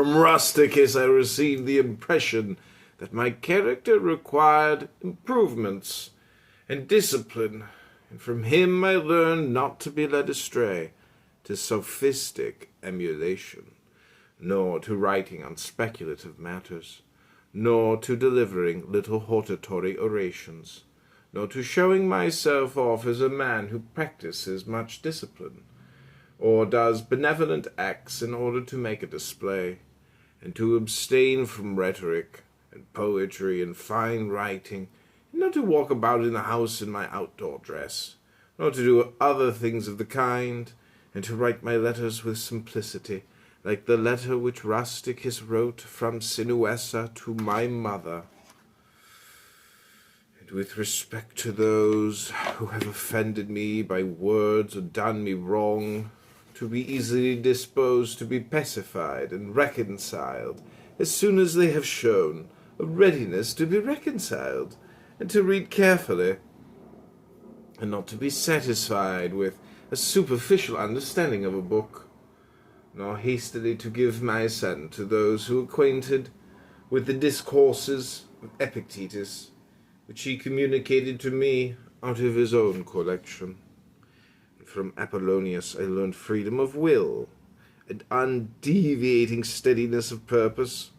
From Rusticus I received the impression that my character required improvements and discipline, and from him I learned not to be led astray to sophistic emulation, nor to writing on speculative matters, nor to delivering little hortatory orations, nor to showing myself off as a man who practices much discipline, or does benevolent acts in order to make a display, and to abstain from rhetoric and poetry and fine writing, and not to walk about in the house in my outdoor dress, nor to do other things of the kind, and to write my letters with simplicity, like the letter which Rusticus wrote from Sinuessa to my mother, and with respect to those who have offended me by words or done me wrong, to be easily disposed to be pacified and reconciled as soon as they have shown a readiness to be reconciled, and to read carefully, and not to be satisfied with a superficial understanding of a book, nor hastily to give my assent to those who are acquainted with the discourses of Epictetus, which he communicated to me out of his own collection. And from Apollonius I learned freedom of will, and undeviating steadiness of purpose,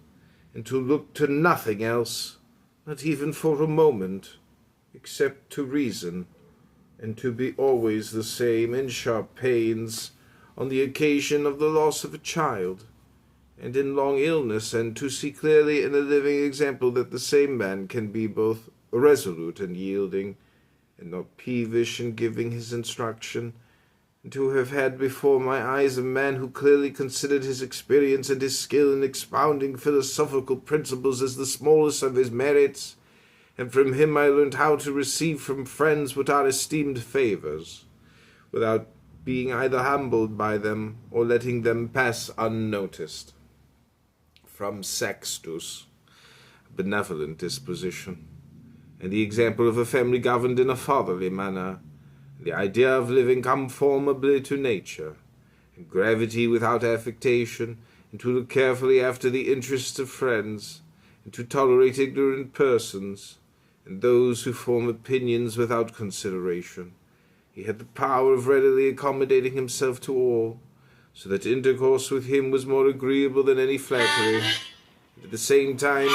and to look to nothing else, not even for a moment, except to reason, and to be always the same in sharp pains on the occasion of the loss of a child, and in long illness, and to see clearly in a living example that the same man can be both resolute and yielding, and not peevish in giving his instruction, and to have had before my eyes a man who clearly considered his experience and his skill in expounding philosophical principles as the smallest of his merits, and from him I learned how to receive from friends what are esteemed favours, without being either humbled by them or letting them pass unnoticed. From Sextus, a benevolent disposition, and the example of a family governed in a fatherly manner, and the idea of living conformably to nature, and gravity without affectation, and to look carefully after the interests of friends, and to tolerate ignorant persons, and those who form opinions without consideration. He had the power of readily accommodating himself to all, so that intercourse with him was more agreeable than any flattery, and at the same time